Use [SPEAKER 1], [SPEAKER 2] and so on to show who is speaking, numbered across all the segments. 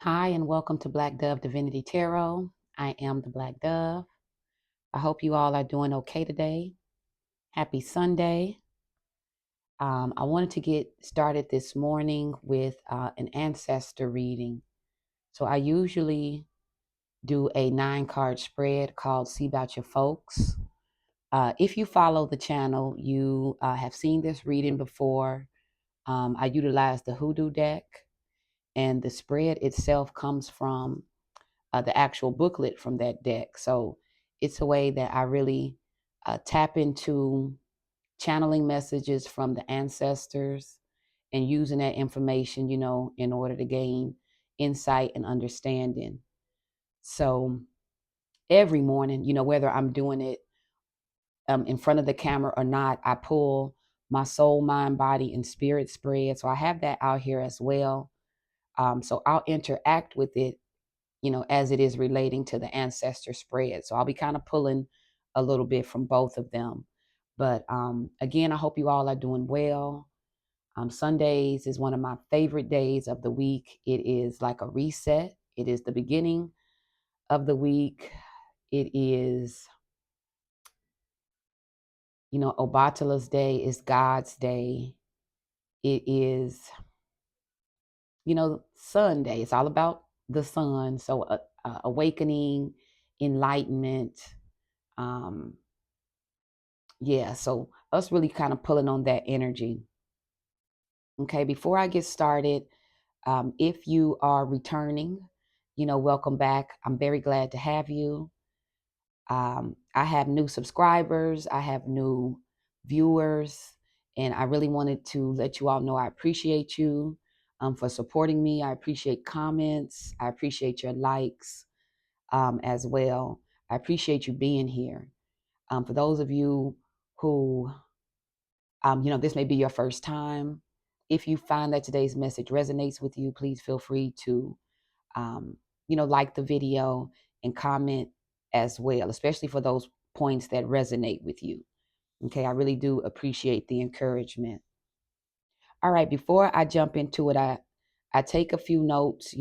[SPEAKER 1] Hi, and welcome to Black Dove Divinity Tarot. I am the Black Dove. I hope you all are doing okay today. Happy Sunday. I wanted to get started this morning with an ancestor reading. So, I usually do a 9 card spread called See About Your Folks. If you follow the channel, you have seen this reading before. I utilize the Hoodoo deck, and the spread itself comes from the actual booklet from that deck. So it's a way that I really tap into channeling messages from the ancestors and using that information, in order to gain insight and understanding. So every morning, whether I'm doing it in front of the camera or not, I pull my soul, mind, body, and spirit spread. So I have that out here as well. So I'll interact with it as it is relating to the ancestor spread. So I'll be kind of pulling a little bit from both of them. But again, I hope you all are doing well. Sundays is one of my favorite days of the week. It is like a reset. It is the beginning of the week. It is, Obatala's day is God's day. It is, Sunday. It's all about the sun. So awakening, enlightenment, um, yeah, so us really kind of pulling on that energy. Okay, before I get started, if you are returning, welcome back. I'm very glad to have you. I have new subscribers, I have new viewers, and I really wanted to let you all know I appreciate you for supporting me. I appreciate comments, I appreciate your likes as well. I appreciate you being here. For those of you who this may be your first time. If you find that today's message resonates with you, please feel free to, like the video and comment as well, especially for those points that resonate with you. Okay, I really do appreciate the encouragement. All right, before I jump into it, I take a few notes,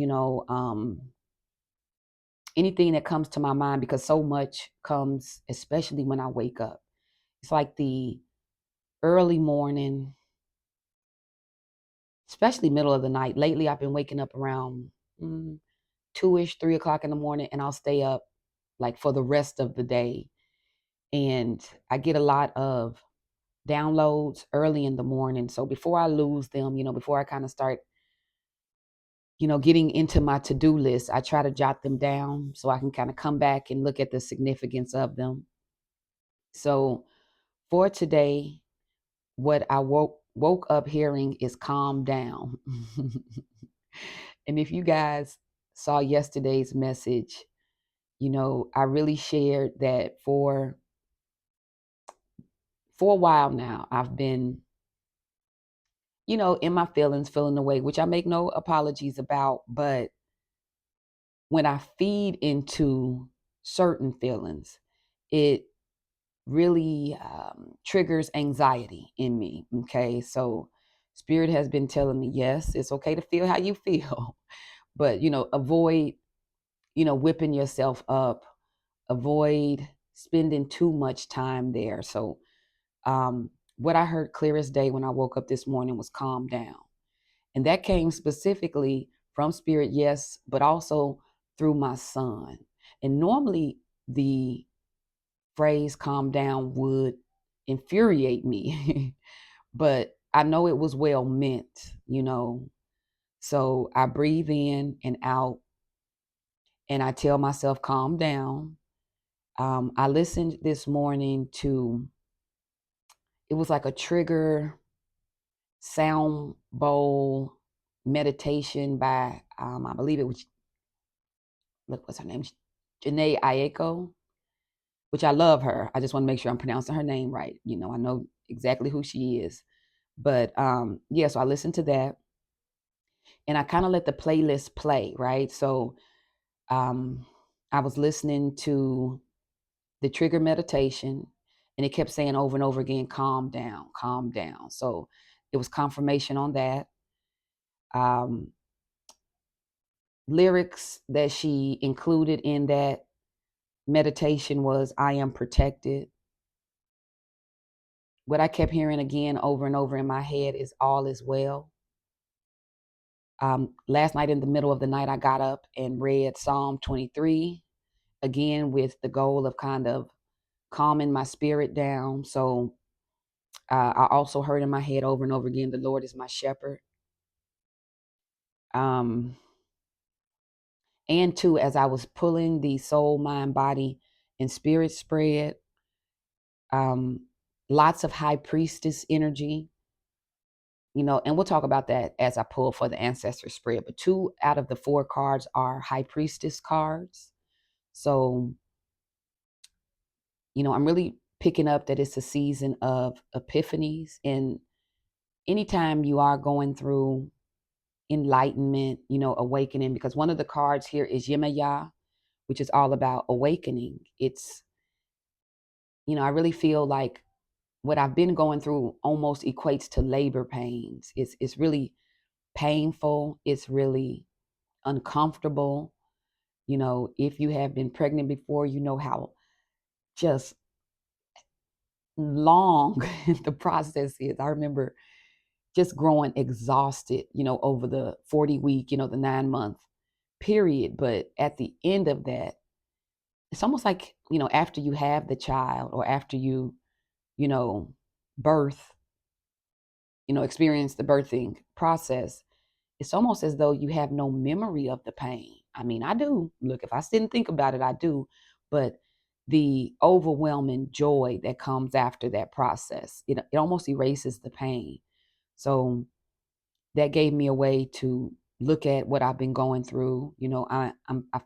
[SPEAKER 1] anything that comes to my mind because so much comes, especially when I wake up. It's like the early morning, especially middle of the night. Lately, I've been waking up around 2-ish, 3 o'clock in the morning, and I'll stay up like for the rest of the day. And I get a lot of downloads early in the morning. So before I lose them, before I kind of start, getting into my to-do list, I try to jot them down so I can kind of come back and look at the significance of them. So for today, what I woke up hearing is calm down. And if you guys saw yesterday's message, I really shared that for a while now, I've been, in my feelings, feeling the way, which I make no apologies about. But when I feed into certain feelings, it really triggers anxiety in me. Okay. So Spirit has been telling me, yes, it's okay to feel how you feel, but, avoid, whipping yourself up, avoid spending too much time there. So what I heard clear as day when I woke up this morning was calm down. And that came specifically from Spirit, yes, but also through my son. And normally the phrase calm down would infuriate me, but I know it was well meant. So I breathe in and out and I tell myself, calm down. I listened this morning to, it was like a trigger sound bowl meditation by, I believe it was, look, what's her name? Janae Ayeko, which I love her. I just want to make sure I'm pronouncing her name right. I know exactly who she is. But yeah, so I listened to that and I kind of let the playlist play, right? So I was listening to the trigger meditation and it kept saying over and over again, calm down, calm down. So it was confirmation on that. Um, lyrics that she included in that meditation was, I am protected. What I kept hearing again over and over in my head is, all is well. Last night in the middle of the night, I got up and read Psalm 23, again with the goal of kind of calming my spirit down. So I also heard in my head over and over again, the Lord is my shepherd. And two, as I was pulling the soul, mind, body, and spirit spread, lots of high priestess energy, and we'll talk about that as I pull for the ancestor spread. But 2 out of the 4 cards are high priestess cards. So, I'm really picking up that it's a season of epiphanies. And anytime you are going through enlightenment, awakening, because one of the cards here is Yemaya, which is all about awakening. It's, I really feel like what I've been going through almost equates to labor pains. It's really painful. It's really uncomfortable. If you have been pregnant before, you know how just long the process is. I remember just growing exhausted, over the 40-week, the 9-month period. But at the end of that, it's almost like, after you have the child, or after you know, birth, experience the birthing process, it's almost as though you have no memory of the pain. I mean, I do. Look, if I sit and think about it, I do. But the overwhelming joy that comes after that process, it almost erases the pain. So that gave me a way to look at what I've been going through. I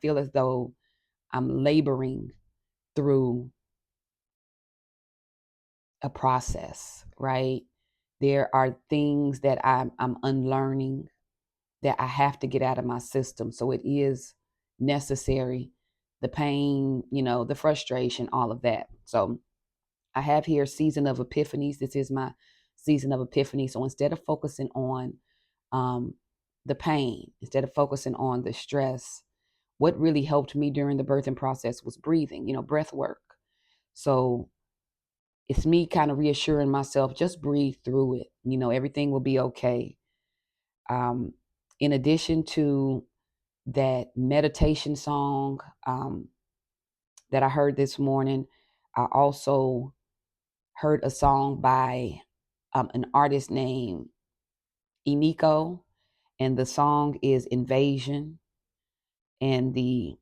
[SPEAKER 1] feel as though I'm laboring through a process, right? There are things that I'm unlearning that I have to get out of my system. So it is necessary. The pain, the frustration, all of that. So I have here season of epiphanies. This is my season of epiphany. So instead of focusing on the pain, instead of focusing on the stress, what really helped me during the birthing process was breathing, breath work. So it's me kind of reassuring myself, just breathe through it. Everything will be okay. In addition to that meditation song that I heard this morning, I also heard a song by an artist named Iniko, and the song is Invasion. And the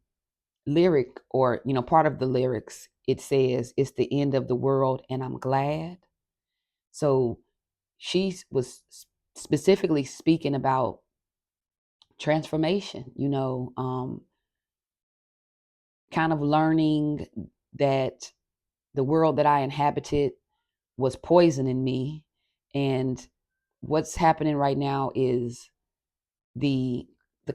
[SPEAKER 1] lyric, or part of the lyrics, it says, it's the end of the world and I'm glad. So she was specifically speaking about transformation, kind of learning that the world that I inhabited was poisoning me. And what's happening right now is the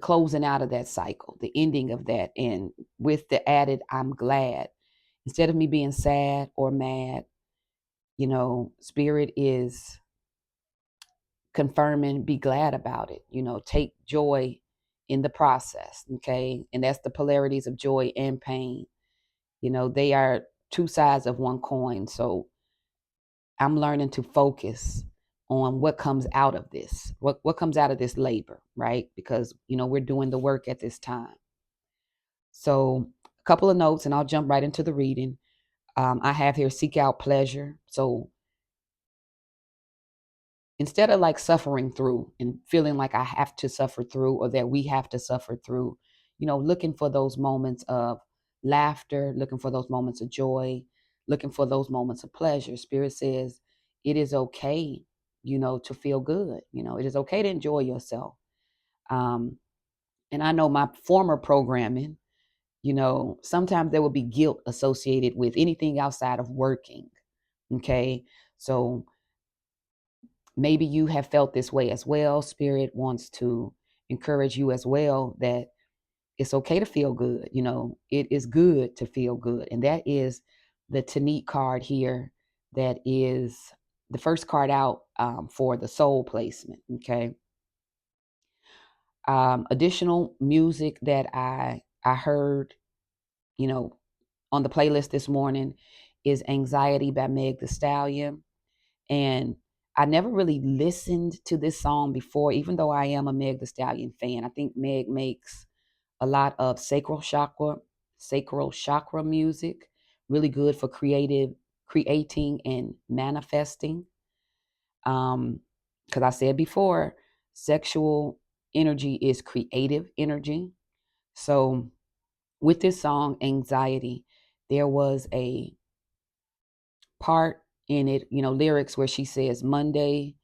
[SPEAKER 1] closing out of that cycle, the ending of that. And with the added, I'm glad. Instead of me being sad or mad, spirit is confirming, be glad about it. Take joy in the process. Okay. And that's the polarities of joy and pain. They are 2 sides of one coin. So I'm learning to focus on what comes out of this, what comes out of this labor, right? Because, we're doing the work at this time. So a couple of notes, and I'll jump right into the reading. I have here, seek out pleasure. So instead of like suffering through and feeling like I have to suffer through, or that we have to suffer through, looking for those moments of laughter, looking for those moments of joy, looking for those moments of pleasure. Spirit says it is okay, to feel good. It is okay to enjoy yourself. And I know my former programming, sometimes there will be guilt associated with anything outside of working. Okay. So maybe you have felt this way as well. Spirit wants to encourage you as well that it's okay to feel good. It is good to feel good. And that is the Tanit card here. That is the first card out for the soul placement. Okay. Additional music that I heard, you know, on the playlist this morning is Anxiety by Meg The Stallion. And I never really listened to this song before, even though I am a Meg The Stallion fan. I think Meg makes a lot of sacral chakra music, really good for creating and manifesting. Because I said before, sexual energy is creative energy. So with this song, Anxiety, there was a part in it, lyrics where she says, Monday,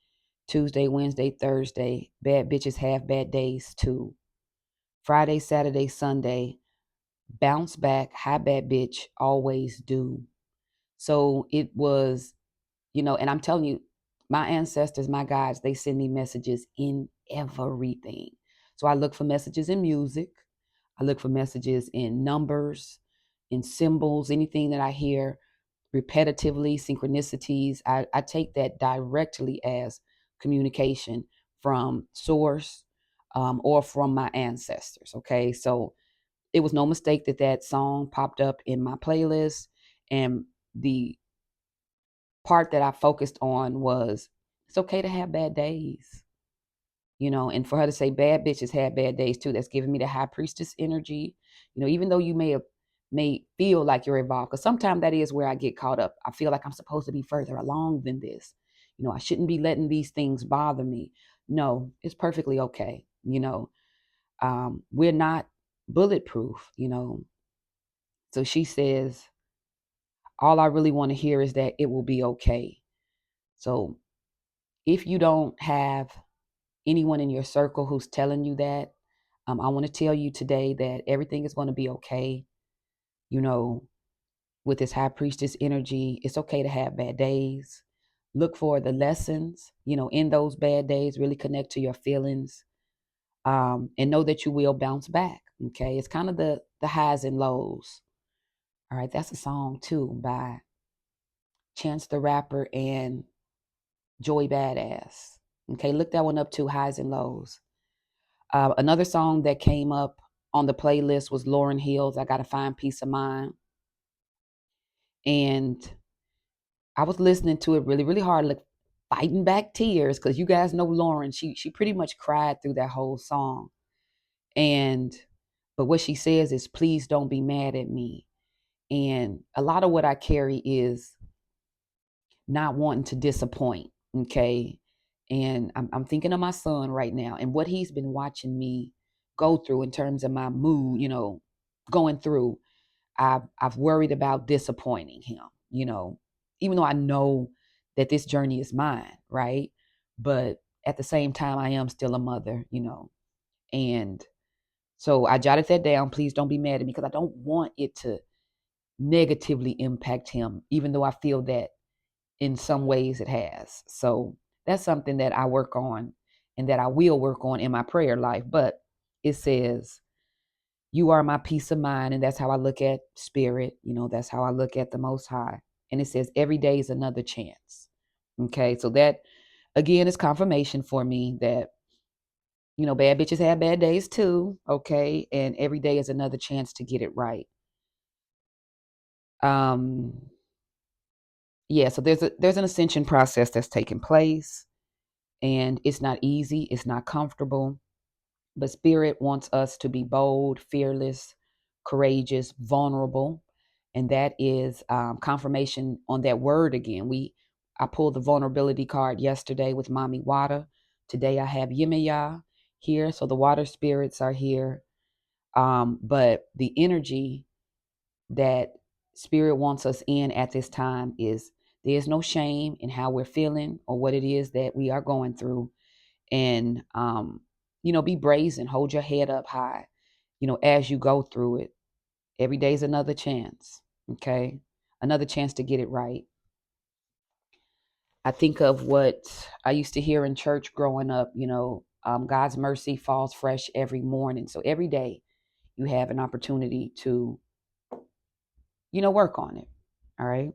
[SPEAKER 1] Tuesday, Wednesday, Thursday, bad bitches have bad days too. Friday, Saturday, Sunday, bounce back, hi bad bitch, always do. So it was, and I'm telling you, my ancestors, my guides, they send me messages in everything. So I look for messages in music. I look for messages in numbers, in symbols, anything that I hear repetitively, synchronicities. I take that directly as communication from source, or from my ancestors. Okay. So it was no mistake that that song popped up in my playlist. And the part that I focused on was it's okay to have bad days, and for her to say bad bitches had bad days too, that's giving me the high priestess energy. Even though you may feel like you're involved, because sometimes that is where I get caught up. I feel like I'm supposed to be further along than this. I shouldn't be letting these things bother me. No, it's perfectly okay. We're not bulletproof. So she says, all I really want to hear is that it will be okay. So if you don't have anyone in your circle who's telling you that, I want to tell you today that everything is going to be okay. You know, with this high priestess energy, it's okay to have bad days. Look for the lessons, in those bad days, really connect to your feelings, and know that you will bounce back. Okay. It's kind of the highs and lows. All right. That's a song too by Chance the Rapper and Joey Badass. Okay. Look that one up too, highs and lows. Another song that came up on the playlist was Lauryn Hill's I Gotta Find Peace of Mind. And I was listening to it really, really hard, like fighting back tears, because you guys know Lauryn. She pretty much cried through that whole song. And but what she says is, please don't be mad at me. And a lot of what I carry is not wanting to disappoint. Okay. And I'm thinking of my son right now and what he's been watching me go through in terms of my mood, going through. I've worried about disappointing him, even though I know that this journey is mine, right? But at the same time, I am still a mother, and so I jotted that down. Please don't be mad at me, because I don't want it to negatively impact him, even though I feel that in some ways it has. So that's something that I work on and that I will work on in my prayer life. But it says, you are my peace of mind. And that's how I look at spirit. That's how I look at the Most High. And it says, every day is another chance. Okay. So that, again, is confirmation for me that, bad bitches have bad days too. Okay. And every day is another chance to get it right. Um, yeah. So there's an ascension process that's taking place, and it's not easy. It's not comfortable. But spirit wants us to be bold, fearless, courageous, vulnerable. And that is confirmation on that word again. I pulled the vulnerability card yesterday with Mami Wata. Today I have Yemaya here. So the water spirits are here. But the energy that spirit wants us in at this time is, there's no shame in how we're feeling or what it is that we are going through. And be brazen, hold your head up high, as you go through it. Every day's another chance. Okay. Another chance to get it right. I think of what I used to hear in church growing up, God's mercy falls fresh every morning. So every day you have an opportunity to, work on it. All right.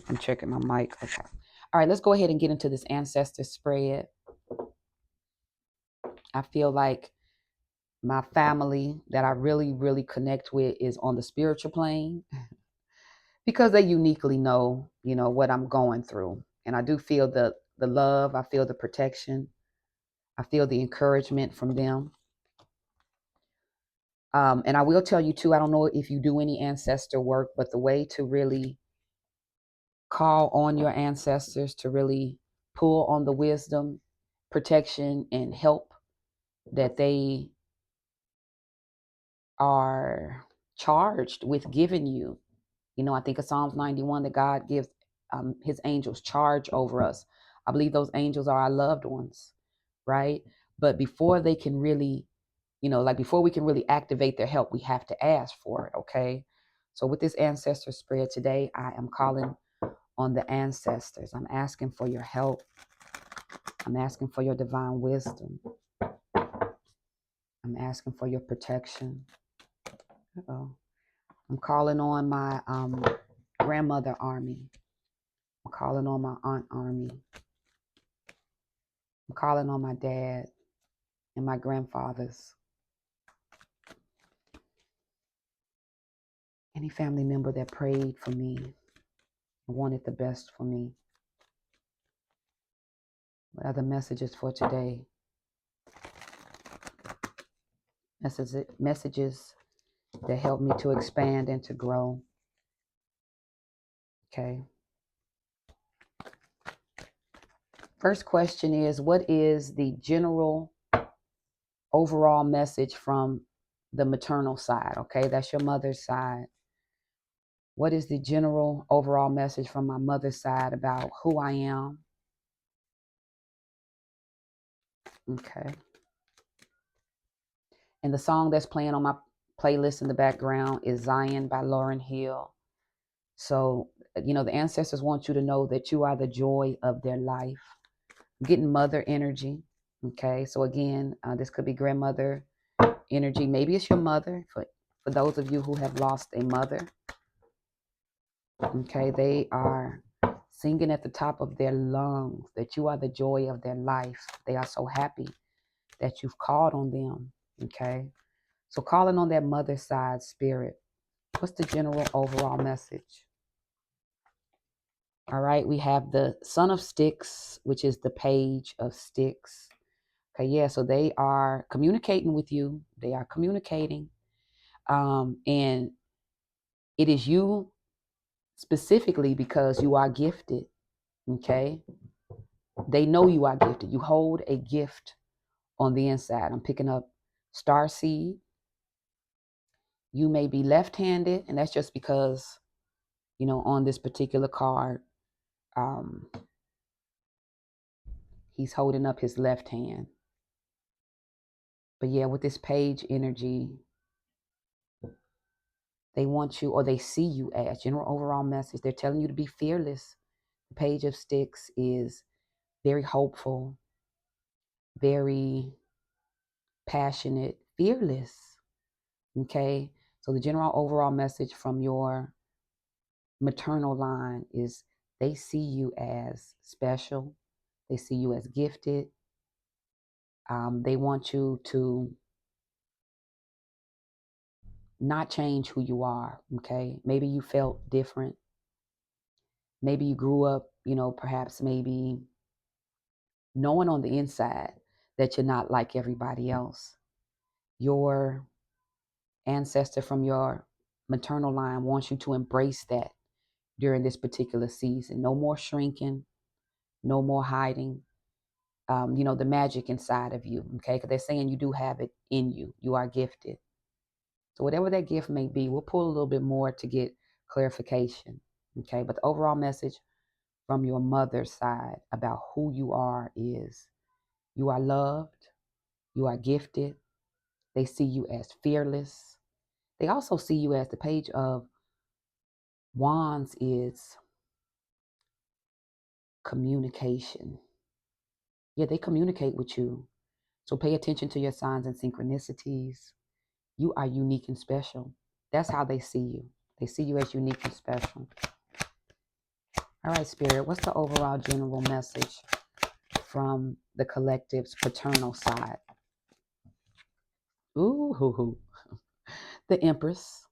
[SPEAKER 1] I'm checking my mic. Okay. All right, let's go ahead and get into this ancestor spread. I feel like my family that I really, really connect with is on the spiritual plane because they uniquely know, what I'm going through. And I do feel the love, I feel the protection, I feel the encouragement from them. And I will tell you too, I don't know if you do any ancestor work, but the way to really call on your ancestors to really pull on the wisdom, protection, and help that they are charged with giving you. I think of Psalms 91 that God gives his angels charge over us. I believe those angels are our loved ones, right? But before they can really, like before we can really activate their help, we have to ask for it, okay? So with this ancestor spread today, I am calling on the ancestors. I'm asking for your help. I'm asking for your divine wisdom. I'm asking for your protection. Uh-oh. I'm calling on my grandmother army. I'm calling on my aunt army. I'm calling on my dad and my grandfathers. Any family member that prayed for me and wanted the best for me. What are the messages for today? Messages that help me to expand and to grow. Okay. First question is, what is the general overall message from the maternal side? Okay, that's your mother's side. What is the general overall message from my mother's side about who I am? Okay. And the song that's playing on my playlist in the background is Zion by Lauryn Hill. So, the ancestors want you to know that you are the joy of their life. I'm getting mother energy. Okay. So again, this could be grandmother energy. Maybe it's your mother for those of you who have lost a mother. Okay. They are singing at the top of their lungs that you are the joy of their life. They are so happy that you've called on them. Okay. So calling on that mother side spirit. What's the general overall message? All right, we have the Son of Sticks, which is the Page of Sticks. Okay, yeah, so they are communicating with you. They are communicating. And it is you specifically because you are gifted. Okay. They know you are gifted. You hold a gift on the inside. I'm picking up star seed. You may be left-handed, and that's just because, on this particular card, he's holding up his left hand. But yeah, with this page energy, they want you, or they see you as general overall message. They're telling you to be fearless. The Page of Sticks is very hopeful, very passionate, fearless. Okay. So the general overall message from your maternal line is they see you as special. They see you as gifted. They want you to not change who you are. Okay. Maybe you felt different. Maybe you grew up, perhaps maybe knowing on the inside that you're not like everybody else. Your ancestor from your maternal line wants you to embrace that during this particular season. No more shrinking, no more hiding. The magic inside of you, okay? Because they're saying you do have it in you. You are gifted. So whatever that gift may be, we'll pull a little bit more to get clarification, okay? But the overall message from your mother's side about who you are is you are loved, you are gifted. They see you as fearless. They also see you as the Page of Wands is communication. Yeah, they communicate with you. So pay attention to your signs and synchronicities. You are unique and special. That's how they see you. They see you as unique and special. All right, Spirit, what's the overall general message from the collective's paternal side? Ooh, hoo, hoo. The Empress.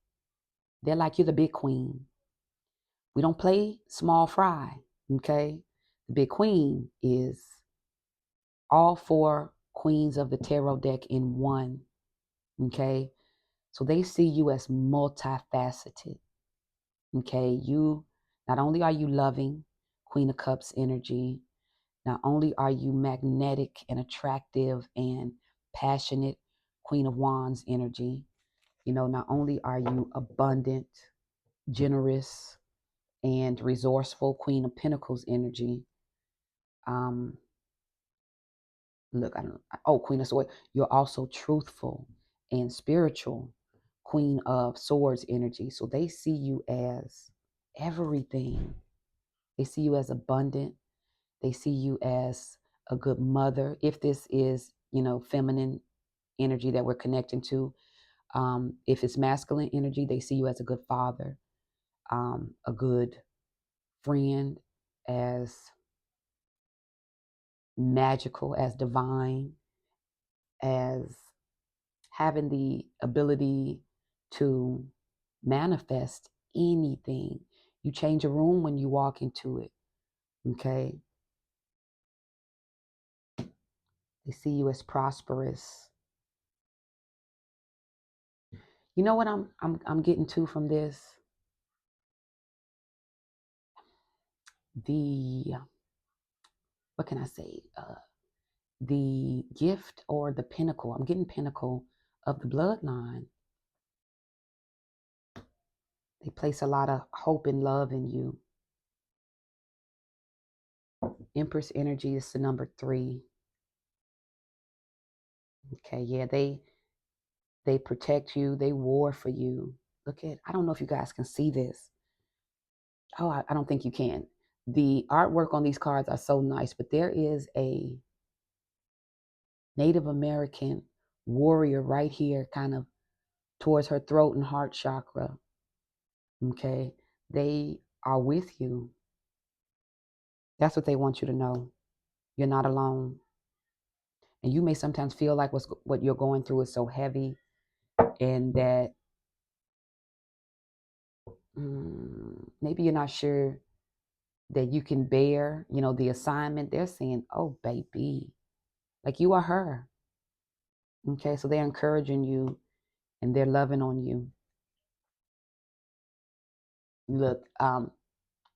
[SPEAKER 1] They're like you're the big queen. We don't play small fry, okay? The big queen is all four queens of the tarot deck in one, okay? So they see you as multifaceted, okay? You, not only are you loving, Queen of Cups energy, not only are you magnetic and attractive and passionate, Queen of Wands energy, not only are you abundant, generous, and resourceful, Queen of Pentacles energy. Um, Look, I don't. Oh, Queen of Swords. You're also truthful and spiritual, Queen of Swords energy. So they see you as everything. They see you as abundant. They see you as a good mother. If this is, feminine energy that we're connecting to, if it's masculine energy, they see you as a good father, a good friend, as magical, as divine, as having the ability to manifest anything. You change a room when you walk into it. Okay. They see you as prosperous. You know what I'm getting to from this? The what can I say? The gift or the pinnacle. I'm getting pinnacle of the bloodline. They place a lot of hope and love in you. Empress energy is the number 3. Okay, yeah, they protect you, they war for you. Look at, I don't know if you guys can see this. Oh, I don't think you can. The artwork on these cards are so nice, but there is a Native American warrior right here, kind of towards her throat and heart chakra. Okay, they are with you. That's what they want you to know. You're not alone. And you may sometimes feel like what you're going through is so heavy, and that maybe you're not sure that you can bear, the assignment. They're saying, oh, baby, like you are her. Okay, so they're encouraging you and they're loving on you. Look, on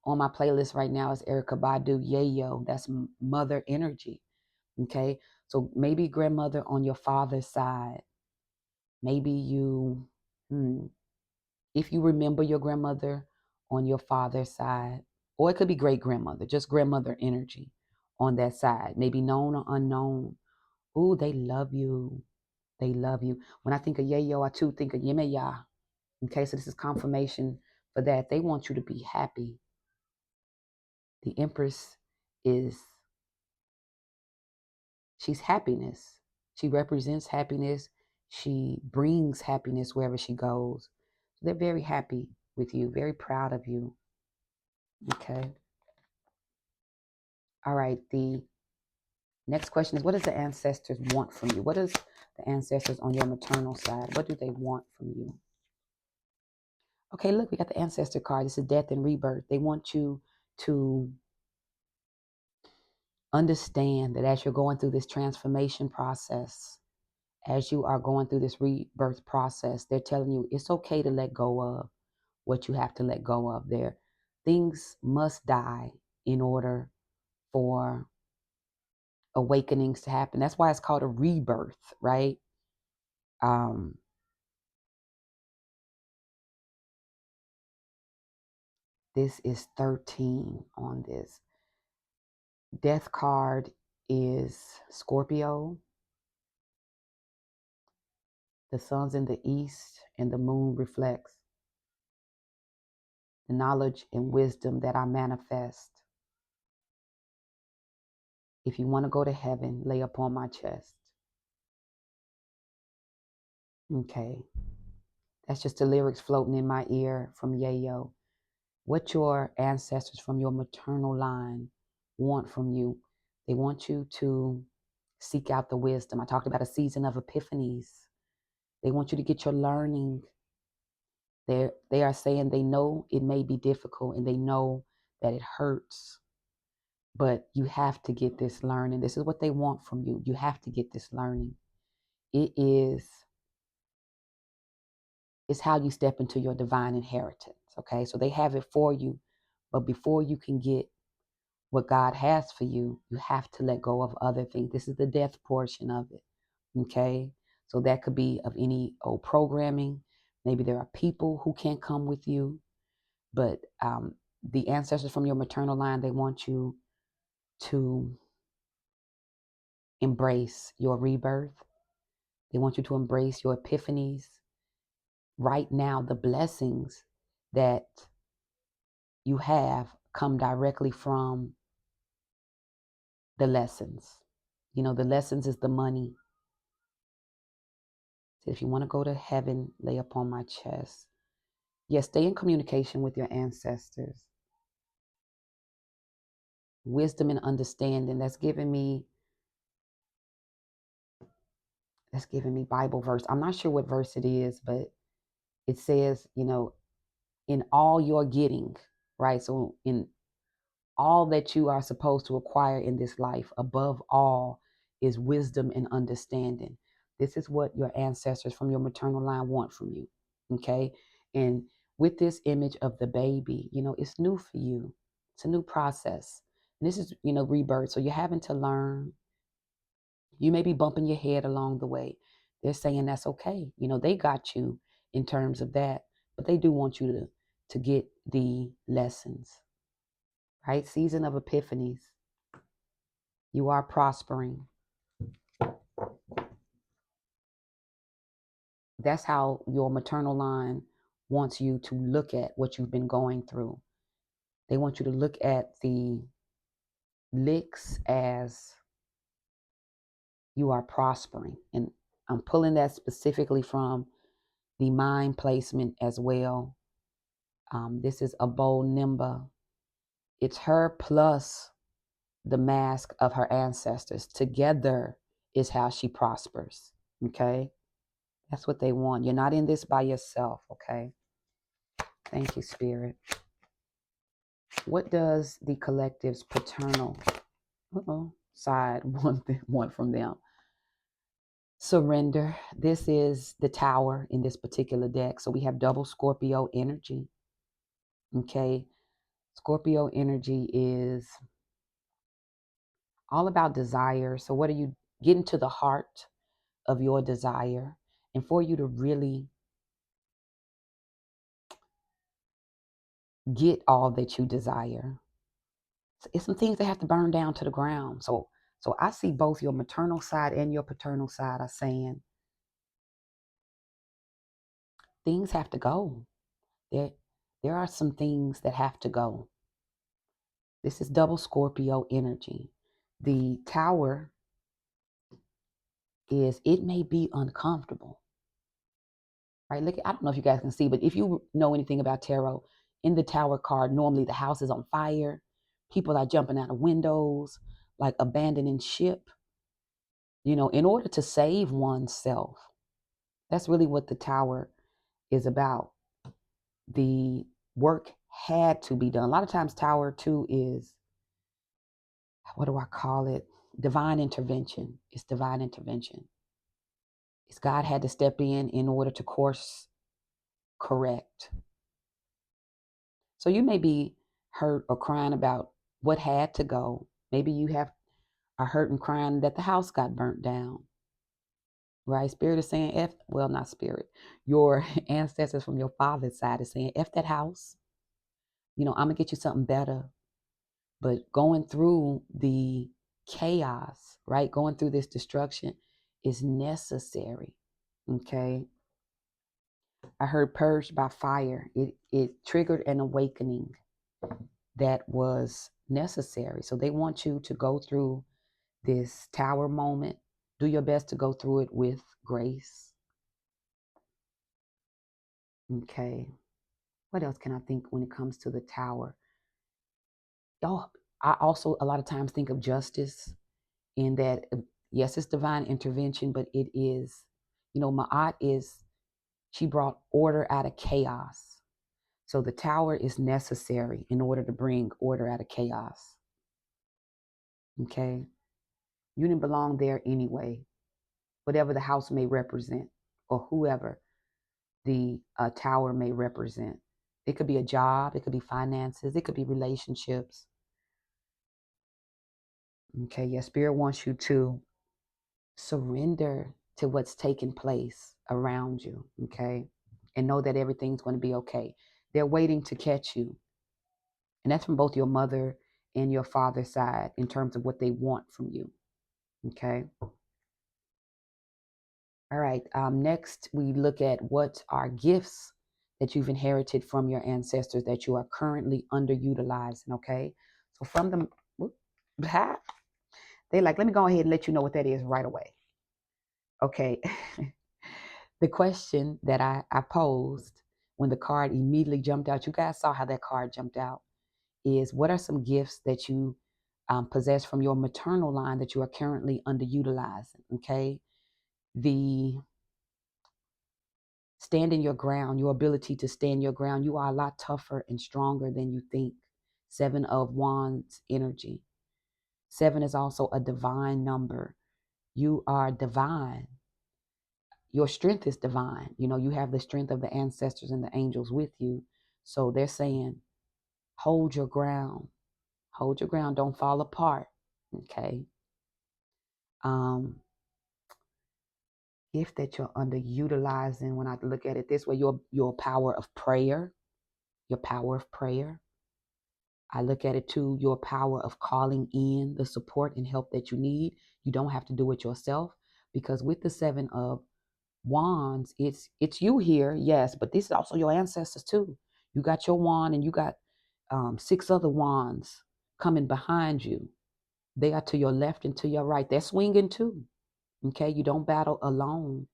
[SPEAKER 1] my playlist right now is Erykah Badu, Yayo. That's mother energy. Okay, so maybe grandmother on your father's side. Maybe you, if you remember your grandmother on your father's side, or it could be great grandmother, just grandmother energy on that side, maybe known or unknown. Ooh, they love you. They love you. When I think of Yayo, I too think of Yemeya. Okay, so this is confirmation for that. They want you to be happy. The Empress she's happiness. She represents happiness. She brings happiness wherever she goes. They're very happy with you, very proud of you. Okay. All right. The next question is, what does the ancestors want from you? What does the ancestors on your maternal side, what do they want from you? Okay, look, we got the ancestor card. This is death and rebirth. They want you to understand that as you're going through this transformation process, as you are going through this rebirth process, they're telling you it's okay to let go of what you have to let go of. There, things must die in order for awakenings to happen. That's why it's called a rebirth, right? Um, this is 13 on this. Death card is Scorpio. The sun's in the east and the moon reflects the knowledge and wisdom that I manifest. If you want to go to heaven, lay upon my chest. Okay. That's just the lyrics floating in my ear from Yayo. What your ancestors from your maternal line want from you. They want you to seek out the wisdom. I talked about a season of epiphanies. They want you to get your learning. They are saying they know it may be difficult and they know that it hurts, but you have to get this learning. This is what they want from you. You have to get this learning. It's how you step into your divine inheritance. Okay. So they have it for you. But before you can get what God has for you, you have to let go of other things. This is the death portion of it. Okay. So that could be of any old programming. Maybe there are people who can't come with you, but the ancestors from your maternal line, they want you to embrace your rebirth. They want you to embrace your epiphanies. Right now, the blessings that you have come directly from the lessons. You know, the lessons is the money. So if you want to go to heaven, lay upon my chest. Yes, stay in communication with your ancestors. Wisdom and understanding. That's giving me Bible verse. I'm not sure what verse it is, but it says, in all your getting, right? So in all that you are supposed to acquire in this life, above all is wisdom and understanding. This is what your ancestors from your maternal line want from you. Okay. And with this image of the baby, it's new for you. It's a new process. And this is, rebirth. So you're having to learn. You may be bumping your head along the way. They're saying that's okay. They got you in terms of that, but they do want you to get the lessons, right? Season of epiphanies. You are prospering. That's how your maternal line wants you to look at what you've been going through. They want you to look at the licks as you are prospering. And I'm pulling that specifically from the mind placement as well. This is Abo Nimba. It's her plus the mask of her ancestors. Together is how she prospers. Okay? That's what they want. You're not in this by yourself. Okay? Thank you, Spirit. What does the collective's paternal side want from them? Surrender. This is the tower in this particular deck. So we have double Scorpio energy. Okay. Scorpio energy is all about desire. So what are you getting to the heart of your desire? And for you to really get all that you desire, it's some things that have to burn down to the ground. So I see both your maternal side and your paternal side are saying things have to go. There are some things that have to go. This is double Scorpio energy. The tower is, it may be uncomfortable, right? Look, I don't know if you guys can see, but if you know anything about tarot, in the tower card, normally the house is on fire. People are jumping out of windows, like abandoning ship, in order to save oneself. That's really what the tower is about. The work had to be done. A lot of times tower 2 is, what do I call it? Divine intervention. It's divine intervention. It's God had to step in order to course correct. So you may be hurt or crying about what had to go. Maybe you are hurt and crying that the house got burnt down. Right? Spirit is saying not spirit. Your ancestors from your father's side is saying, F that house. I'm gonna get you something better. But going through the chaos, right? Going through this destruction is necessary. Okay. I heard purged by fire. It triggered an awakening that was necessary. So they want you to go through this tower moment. Do your best to go through it with grace. Okay. What else can I think when it comes to the tower? Oh, I also a lot of times think of justice in that, yes, it's divine intervention, but it is, Ma'at she brought order out of chaos. So the tower is necessary in order to bring order out of chaos. Okay? You didn't belong there anyway, whatever the house may represent or whoever the tower may represent. It could be a job, it could be finances, it could be relationships. Okay, your spirit wants you to surrender to what's taking place around you, okay? And know that everything's going to be okay. They're waiting to catch you. And that's from both your mother and your father's side in terms of what they want from you, okay? All right, next we look at what are gifts that you've inherited from your ancestors that you are currently underutilizing, okay? So from them, they like, let me go ahead and let you know what that is right away. Okay. The question that I posed when the card immediately jumped out, you guys saw how that card jumped out, is what are some gifts that you possess from your maternal line that you are currently underutilizing, okay? The standing your ground, your ability to stand your ground. You are a lot tougher and stronger than you think. 7 of Wands energy. 7 is also a divine number. You are divine. Your strength is divine. You have the strength of the ancestors and the angels with you. So they're saying, hold your ground. Hold your ground. Don't fall apart. Okay. Gift that you're underutilizing, when I look at it this way, your power of prayer. Your power of prayer. I look at it too, your power of calling in the support and help that you need. You don't have to do it yourself, because with the 7 of Wands, it's you here, yes, but this is also your ancestors too. You got your wand and you got 6 other wands coming behind you. They are to your left and to your right. They're swinging too. Okay, you don't battle alone.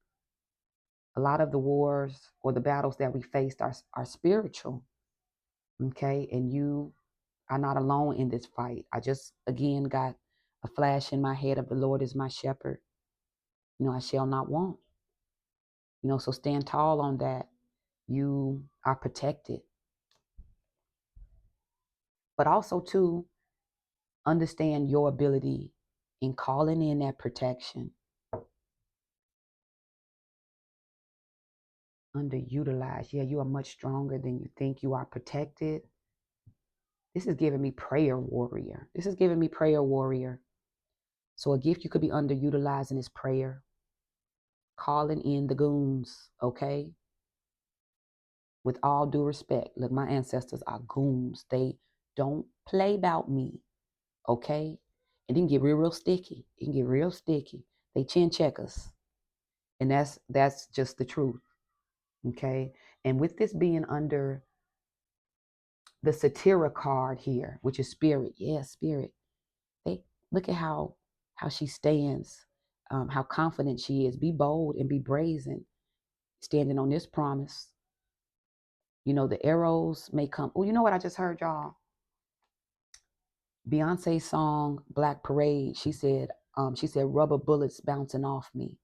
[SPEAKER 1] A lot of the wars or the battles that we faced are spiritual. Okay, and you are not alone in this fight. I just again got a flash in my head of the Lord is my shepherd. I shall not want. So stand tall on that. You are protected. But also to understand your ability in calling in that protection. Underutilized. Yeah, you are much stronger than you think. You are protected. This is giving me prayer warrior. So a gift you could be underutilizing is prayer. Calling in the goons, okay? With all due respect, look, my ancestors are goons. They don't play about me, okay? It can get real sticky. They chin checkers. And that's just the truth, okay? And with this being under the Satira card here, which is spirit, spirit. They look at how she stands, how confident she is. Be bold and be brazen, standing on this promise. The arrows may come. Oh, you know what I just heard, y'all? Beyonce's song Black Parade, she said rubber bullets bouncing off me.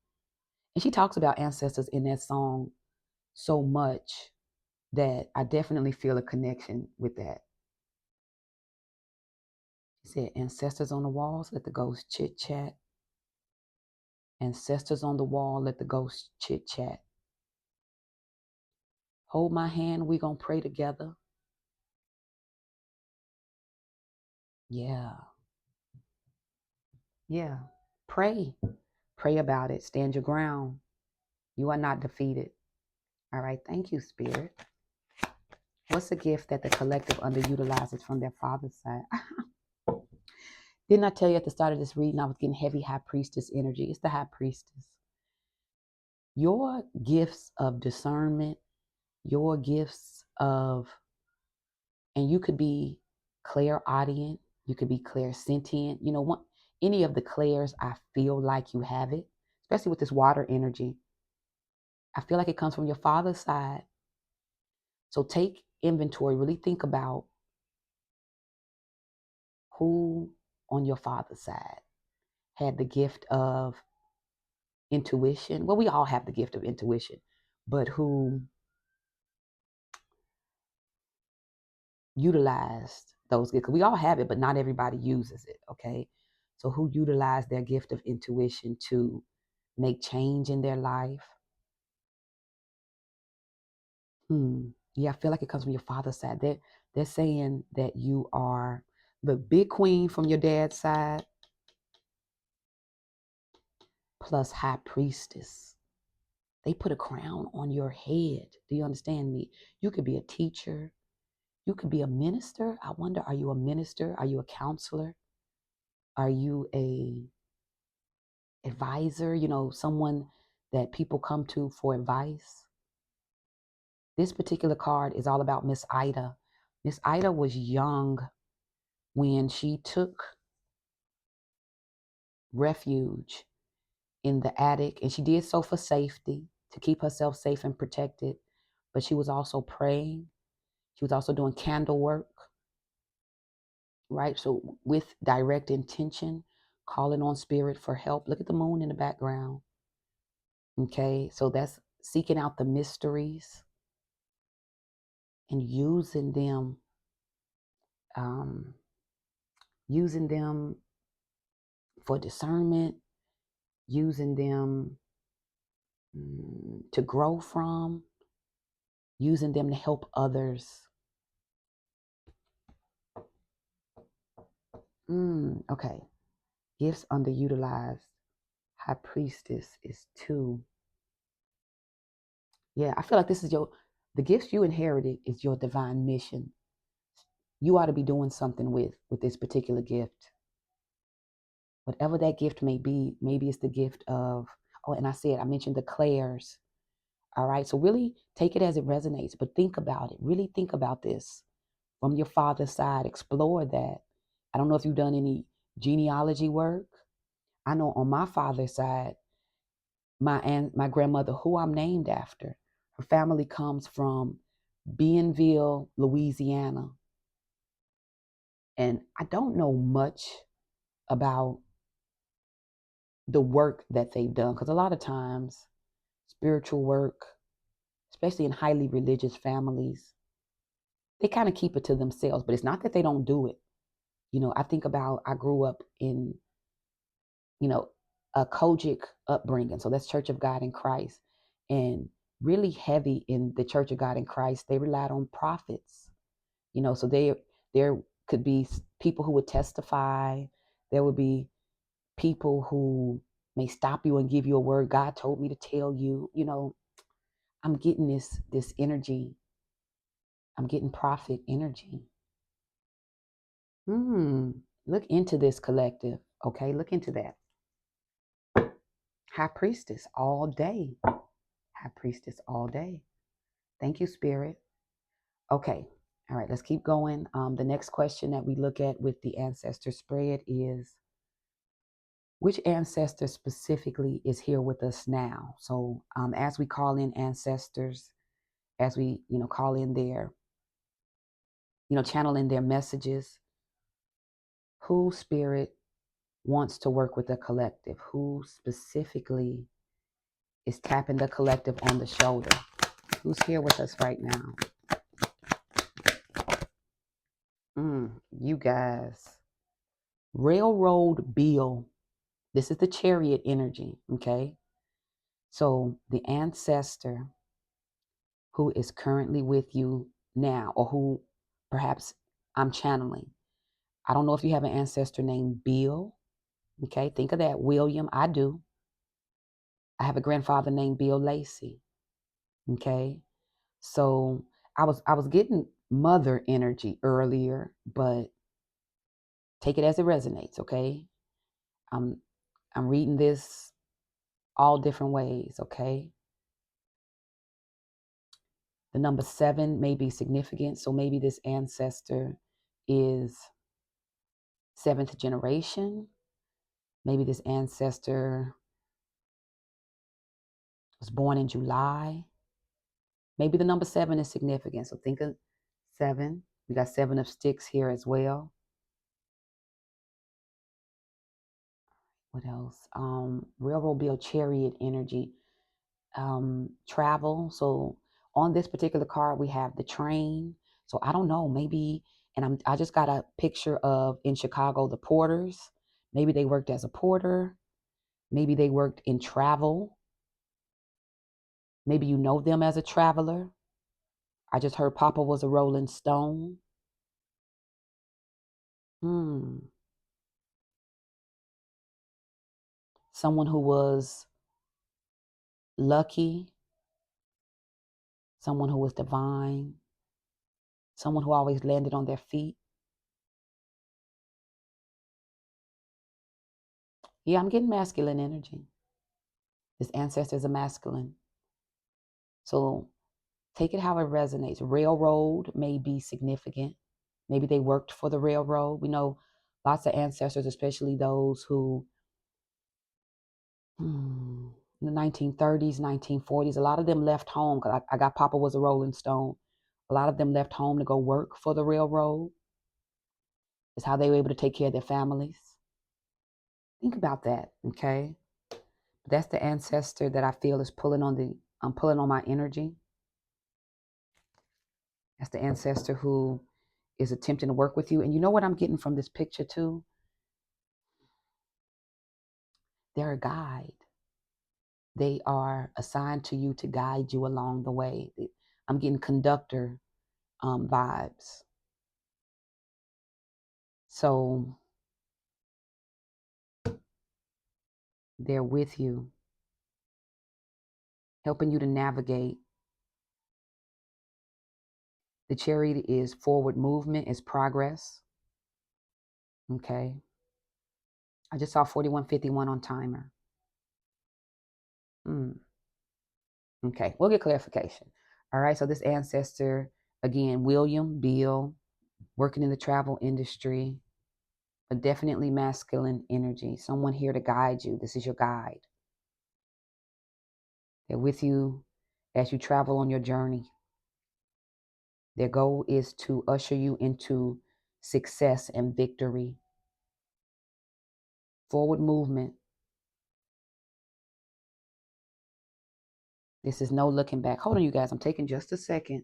[SPEAKER 1] And she talks about ancestors in that song so much that I definitely feel a connection with that. She said, ancestors on the walls, let the ghosts chit chat. Ancestors on the wall, let the ghosts chit chat. Hold my hand, we gonna pray together. Yeah. Yeah. Pray. Pray about it. Stand your ground. You are not defeated. All right. Thank you, Spirit. What's a gift that the collective underutilizes from their father's side? Didn't I tell you at the start of this reading I was getting heavy high priestess energy? It's the high priestess. Your gifts of discernment, your gifts of, and you could be clairaudient, you could be clairsentient. Any of the clairs, I feel like you have it, especially with this water energy. I feel like it comes from your father's side. So take inventory, really think about who on your father's side had the gift of intuition. Well, we all have the gift of intuition, but who utilized those gifts. 'Cause we all have it, but not everybody uses it. Okay. So who utilized their gift of intuition to make change in their life? Yeah, I feel like it comes from your father's side. They're saying that you are the big queen from your dad's side plus high priestess. They put a crown on your head. Do you understand me? You could be a teacher. You could be a minister. I wonder, are you a minister? Are you a counselor? Are you a advisor? You know, someone that people come to for advice? This particular card is all about Miss Ida. Miss Ida was young when she took refuge in the attic, and she did so for safety, to keep herself safe and protected. But she was also praying. She was also doing candle work, right? So with direct intention, calling on spirit for help. Look at the moon in the background. Okay, so that's seeking out the mysteries and um, using them for discernment, using them to grow from, using them to help others. Okay. Gifts underutilized. High priestess is 2. Yeah, I feel like this is the gifts you inherited is your divine mission. You ought to be doing something with this particular gift. Whatever that gift may be, maybe it's the gift of, oh, and I mentioned the clairs. All right. So really take it as it resonates, but think about it. Really think about this from your father's side. Explore that. I don't know if you've done any genealogy work. I know on my father's side, my grandmother, who I'm named after, her family comes from Bienville, Louisiana. And I don't know much about the work that they've done, because a lot of times spiritual work, especially in highly religious families, they kind of keep it to themselves. But it's not that they don't do it. You know, I think about, I grew up in, you know, a Kojic upbringing. So that's Church of God in Christ. And really heavy in the Church of God in Christ, they relied on prophets. You know, so there could be people who would testify. There would be people who may stop you and give you a word. God told me to tell you. You know, I'm getting this energy. I'm getting prophet energy. Look into this collective. Okay, look into that. High priestess all day. High priestess all day. Thank you, Spirit. Okay. All right, let's keep going. The next question that we look at with the ancestor spread is, which ancestor specifically is here with us now? So as we call in ancestors, as we, call in their, channel in their messages, who spirit wants to work with the collective? Who specifically is tapping the collective on the shoulder? Who's here with us right now? You guys. Railroad Bill. This is the chariot energy, okay? So the ancestor who is currently with you now, or who perhaps I'm channeling. I don't know if you have an ancestor named Bill. Okay, think of that. William, I do. I have a grandfather named Bill Lacey. Okay, so I was getting mother energy earlier, but take it as it resonates. Okay, I'm I'm reading this all different ways. Okay, the number 7 may be significant, so maybe this ancestor is 7th generation. Maybe this ancestor was born in July. Maybe the number 7 is significant. So think of 7. We got 7 of sticks here as well. What else? Railroad Bill chariot energy. Travel. So on this particular card, we have the train. So I don't know, maybe, and I just got a picture of in Chicago the porters. Maybe they worked as a porter. Maybe they worked in travel. Maybe you know them as a traveler. I just heard Papa was a Rolling Stone. Hmm. Someone who was lucky, someone who was divine, someone who always landed on their feet. Yeah, I'm getting masculine energy. This ancestor is a masculine. So take it how it resonates. Railroad may be significant. Maybe they worked for the railroad. We know lots of ancestors, especially those who, in the 1930s, 1940s, a lot of them left home. Because I got Papa was a Rolling Stone. A lot of them left home to go work for the railroad. It's how they were able to take care of their families. Think about that, okay? That's the ancestor that I feel is I'm pulling on my energy. That's the ancestor who is attempting to work with you. And you know what I'm getting from this picture too? They're a guide. They are assigned to you to guide you along the way. I'm getting conductor vibes. So they're with you, helping you to navigate. The chariot is forward movement, is progress. Okay. I just saw 4151 on timer. Okay, we'll get clarification. All right, so this ancestor, again, William Bill, working in the travel industry, but definitely masculine energy. Someone here to guide you. This is your guide. They're with you as you travel on your journey. Their goal is to usher you into success and victory. Forward movement. This is no looking back. Hold on, you guys. I'm taking just a second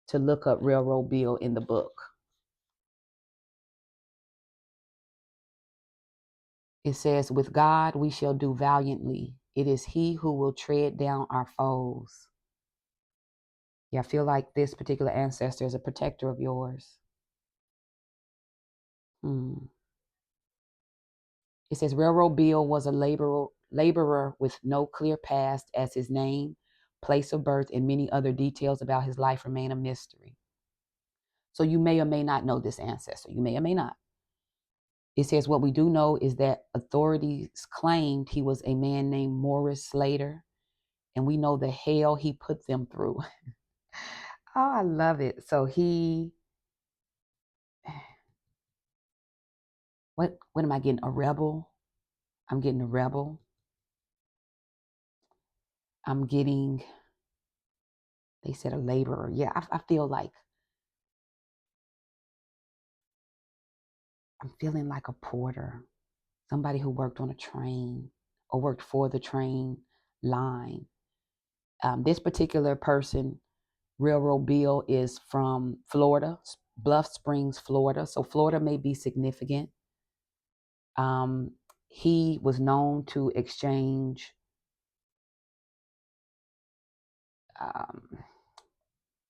[SPEAKER 1] to look up Railroad Bill in the book. It says, with God we shall do valiantly. It is he who will tread down our foes. Yeah, I feel like this particular ancestor is a protector of yours. It says, Railroad Bill was a laborer with no clear past, as his name, place of birth, and many other details about his life remain a mystery. So you may or may not know this ancestor. You may or may not. It says, what we do know is that authorities claimed he was a man named Morris Slater, and we know the hell he put them through. Oh, I love it. So what am I getting? A rebel? I'm getting a rebel. I'm getting, they said a laborer. Yeah, I feel like I'm feeling like a porter, somebody who worked on a train or worked for the train line. This particular person, Railroad Bill, is from Florida, Bluff Springs, Florida. So Florida may be significant. He was known to exchange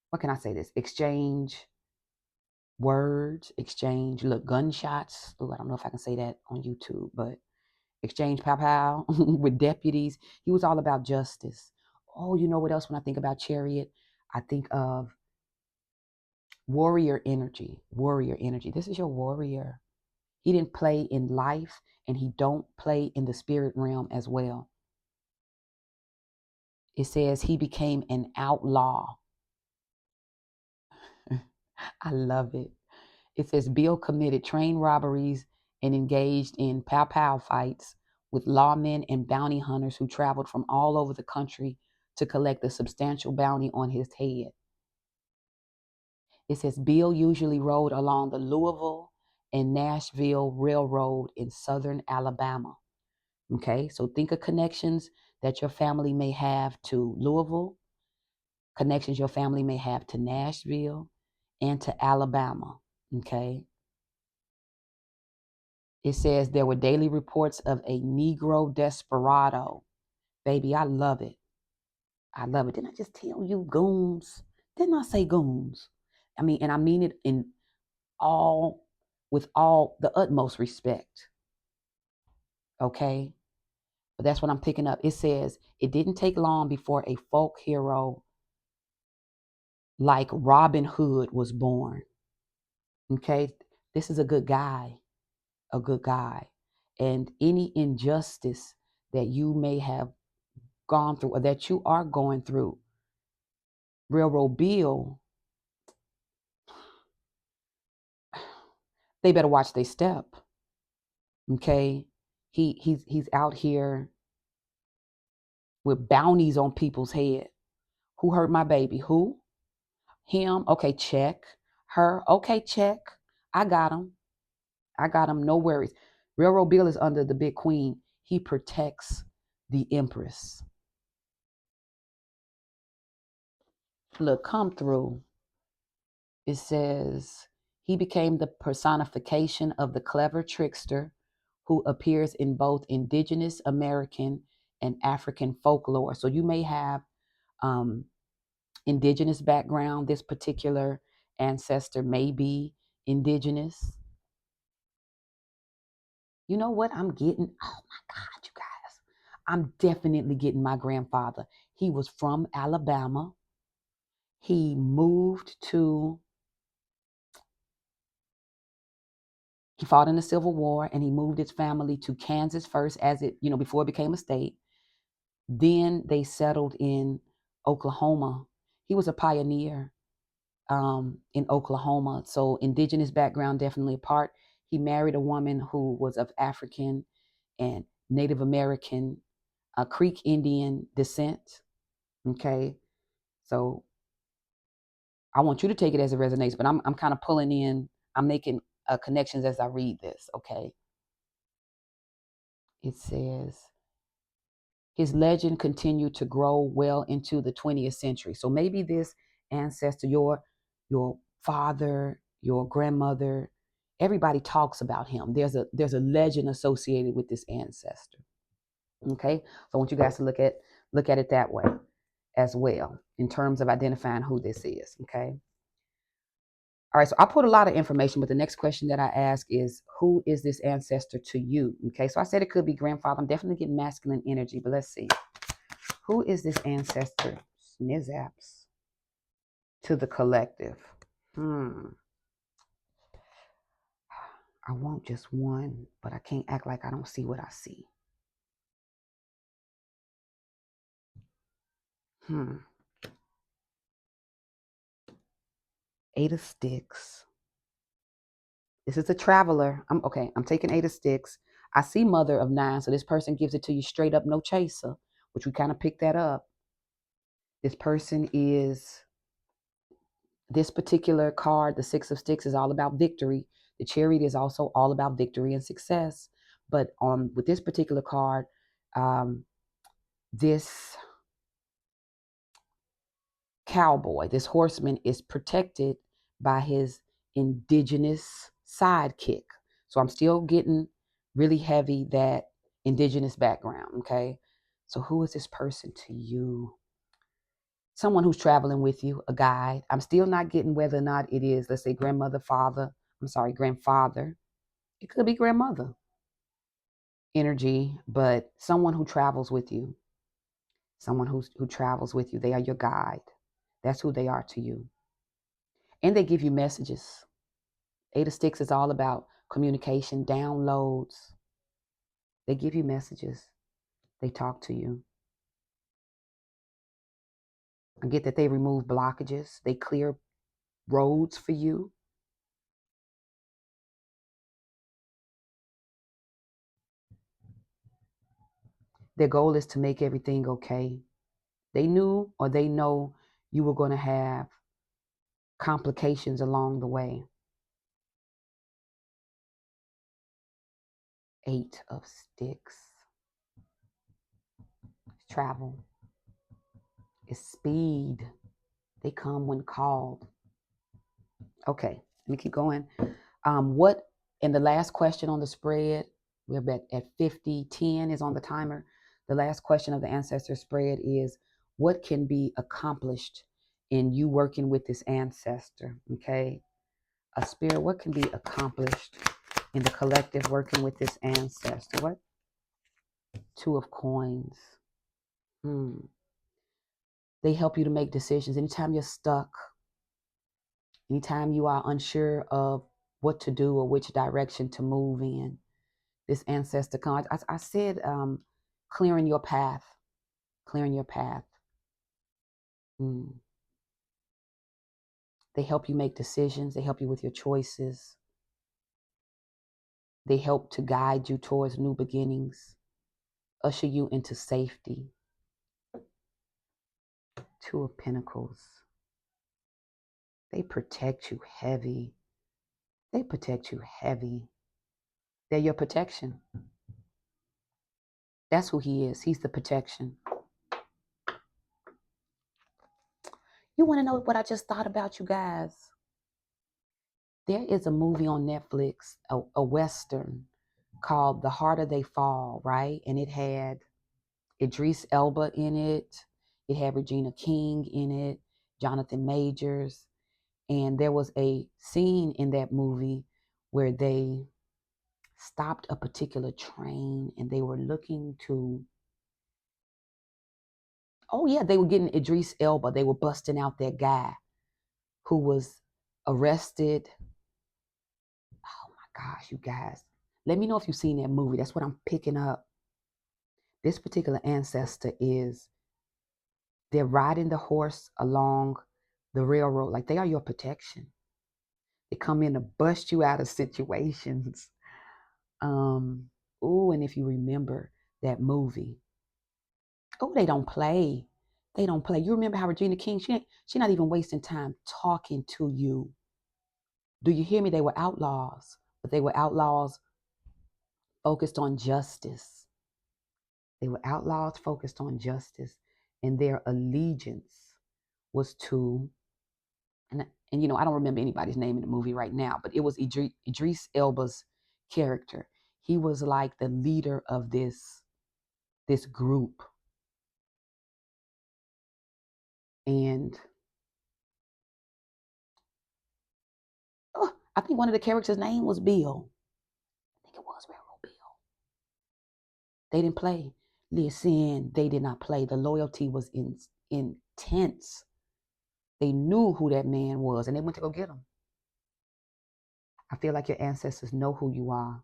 [SPEAKER 1] what can I say this? Exchange words, exchange look gunshots. Oh, I don't know if I can say that on YouTube, but exchange pow pow with deputies. He was all about justice. Oh, you know what else when I think about Chariot? I think of warrior energy. Warrior energy. This is your warrior. He didn't play in life and he don't play in the spirit realm as well. It says he became an outlaw. I love it. It says Bill committed train robberies and engaged in pow pow fights with lawmen and bounty hunters who traveled from all over the country to collect a substantial bounty on his head. It says Bill usually rode along the Louisville and Nashville Railroad in southern Alabama. Okay, so think of connections that your family may have to Louisville, connections your family may have to Nashville and to Alabama. Okay, it says there were daily reports of a Negro desperado. Baby, I love it. I love it. Didn't I just tell you goons? Didn't I say goons? I mean, and I mean it in all, with all the utmost respect. Okay, but that's what I'm picking up. It says it didn't take long before a folk hero like Robin Hood was born. Okay, this is a good guy, a good guy. And any injustice that you may have gone through or that you are going through, Railroad Bill, they better watch their step. Okay, he's out here with bounties on people's head. Who hurt my baby? Who? Him? Okay, check. Her? Okay, check. I got him. I got him. No worries. Railroad Bill is under the big queen. He protects the empress. Look, come through. It says he became the personification of the clever trickster who appears in both indigenous American and African folklore. So you may have um, indigenous background. This particular ancestor may be indigenous. You know what I'm getting? Oh my God, you guys. I'm definitely getting my grandfather. He was from Alabama. He moved to, he fought in the Civil War and he moved his family to Kansas first as it, before it became a state. Then they settled in Oklahoma. He was a pioneer in Oklahoma. So indigenous background definitely a part. He married a woman who was of African and Native American, Creek Indian descent. Okay, so I want you to take it as it resonates, but I'm kind of pulling in. I'm making connections as I read this. Okay, it says his legend continued to grow well into the 20th century. So maybe this ancestor, your father, your grandmother, everybody talks about him. There's a legend associated with this ancestor. Okay, so I want you guys to look at it that way as well in terms of identifying who this is. Okay. All right, so I put a lot of information, but the next question that I ask is, who is this ancestor to you? Okay, so I said it could be grandfather. I'm definitely getting masculine energy, but let's see. Who is this ancestor? Snizaps to the collective. I want just one, but I can't act like I don't see what I see. Eight of Sticks. This is a traveler. I'm taking Eight of Sticks. I see Mother of Nine, so this person gives it to you straight up, no chaser, which we kind of picked that up. This person is, this particular card, the Six of Sticks, is all about victory. The Chariot is also all about victory and success. But with this particular card, this cowboy, this horseman, is protected by his indigenous sidekick. So I'm still getting really heavy that indigenous background. Okay. So who is this person to you? Someone who's traveling with you, a guide. I'm still not getting whether or not it is, let's say, grandfather. It could be grandmother energy, but someone who travels with you, someone who travels with you. They are your guide. That's who they are to you. And they give you messages. Eight of Sticks is all about communication, downloads. They give you messages. They talk to you. I get that they remove blockages. They clear roads for you. Their goal is to make everything okay. They knew or they know you were going to have complications along the way. Eight of Sticks. It's travel. It's speed. They come when called. Okay, let me keep going. What, and the last question on the spread, we're at 50:10 is on the timer. The last question of the ancestor spread is, what can be accomplished in you working with this ancestor? Okay. A spirit, what can be accomplished in the collective working with this ancestor? What? Two of Coins. They help you to make decisions. Anytime you're stuck, anytime you are unsure of what to do or which direction to move in, this ancestor comes. I said clearing your path. Clearing your path. They help you make decisions. They help you with your choices. They help to guide you towards new beginnings, usher you into safety. Two of Pentacles. They protect you heavy. They protect you heavy. They're your protection. That's who he is. He's the protection. You want to know what I just thought about, you guys? There is a movie on Netflix, a Western called The Harder They Fall, right? And it had Idris Elba in it. It had Regina King in it, Jonathan Majors. And there was a scene in that movie where they stopped a particular train and they were looking to, they were getting Idris Elba. They were busting out that guy who was arrested. Oh my gosh, you guys. Let me know if you've seen that movie. That's what I'm picking up. This particular ancestor they're riding the horse along the railroad. Like, they are your protection. They come in to bust you out of situations. And if you remember that movie, they don't play. They don't play. You remember how Regina King, she not even wasting time talking to you. Do you hear me? They were outlaws, but they were outlaws focused on justice. They were outlaws focused on justice, and their allegiance was to, and I don't remember anybody's name in the movie right now, but it was Idris Elba's character. He was like the leader of this group. And I think one of the characters' name was Bill. I think it was Railroad Bill. They didn't play. Listen, they did not play. The loyalty was intense. They knew who that man was, and they went to go get him. I feel like your ancestors know who you are.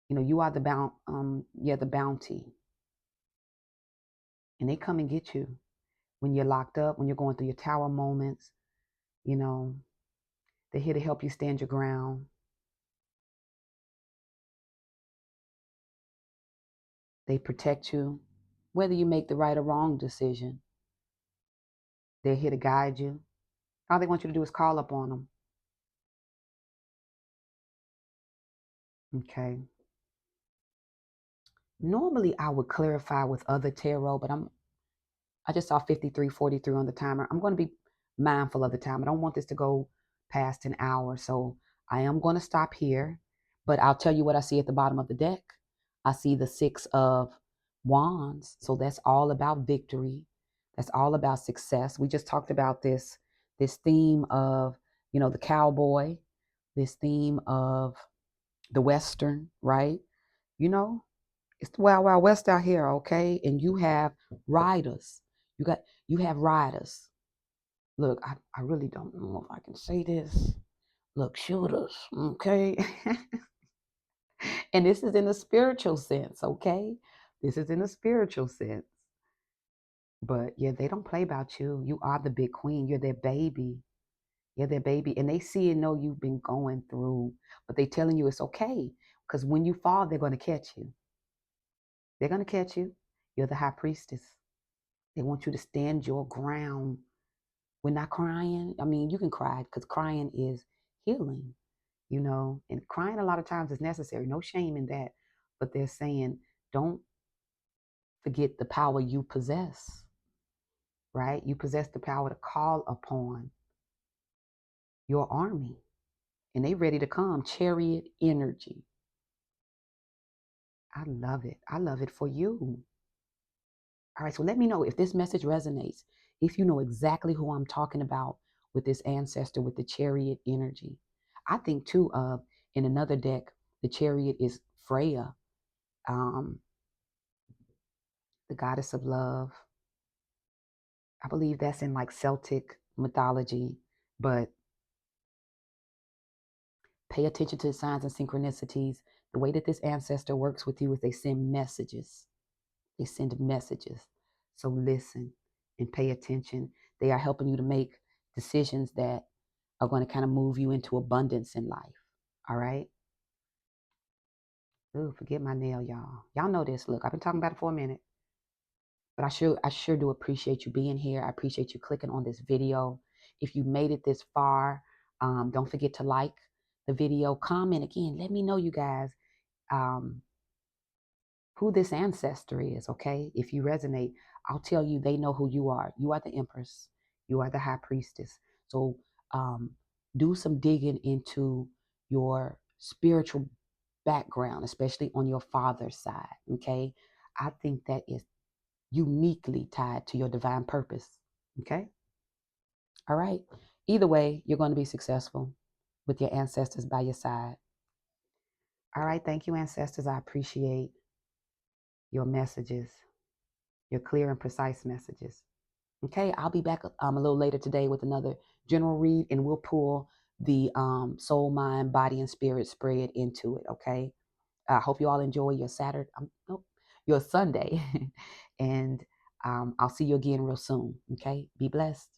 [SPEAKER 1] You are the bounty. And they come and get you when you're locked up, when you're going through your tower moments. They're here to help you stand your ground. They protect you, whether you make the right or wrong decision. They're here to guide you. All they want you to do is call upon them. Okay. Normally, I would clarify with other tarot, but I just saw 53:43 on the timer. I'm going to be mindful of the time. I don't want this to go past an hour, so I am going to stop here. But I'll tell you what I see at the bottom of the deck. I see the Six of Wands, so that's all about victory. That's all about success. We just talked about this theme of, the cowboy, this theme of the Western, right? It's the Wild Wild West out here, okay? And you have riders. You have riders. Look, I really don't know if I can say this. Look, shooters, okay? And this is in a spiritual sense, okay? This is in a spiritual sense. But yeah, they don't play about you. You are the big queen. You're their baby. You're their baby. And they see and know you've been going through, but they telling you it's okay. Because when you fall, they're going to catch you. They're going to catch you. You're the high priestess. They want you to stand your ground. We're not crying. I mean, you can cry because crying is healing. and crying a lot of times is necessary. No shame in that. But they're saying, don't forget the power you possess, right? You possess the power to call upon your army, and they ready to come. Chariot energy. I love it. I love it for you. All right, so let me know if this message resonates, if you know exactly who I'm talking about with this ancestor with the chariot energy. I think too of in another deck, the chariot is Freya, um, the goddess of love. I believe that's in like Celtic mythology, but pay attention to the signs and synchronicities. The way that this ancestor works with you is they send messages. They send messages. So listen and pay attention. They are helping you to make decisions that are going to kind of move you into abundance in life. All right. Ooh, forget my nail, y'all. Y'all know this. Look, I've been talking about it for a minute, but I sure do appreciate you being here. I appreciate you clicking on this video. If you made it this far, don't forget to like the video, comment again. Let me know, you guys, um, who this ancestor is. Okay, if you resonate, I'll tell you they know who you are. You are the empress. You are the high priestess. So um, do some digging into your spiritual background, especially on your father's side. Okay, I think that is uniquely tied to your divine purpose. Okay, all right. Either way, you're going to be successful with your ancestors by your side. All right, thank you, ancestors. I appreciate your messages, your clear and precise messages. Okay, I'll be back a little later today with another general read, and we'll pull the soul, mind, body, and spirit spread into it. Okay, I hope you all enjoy your Saturday, nope, your Sunday, and I'll see you again real soon. Okay, be blessed.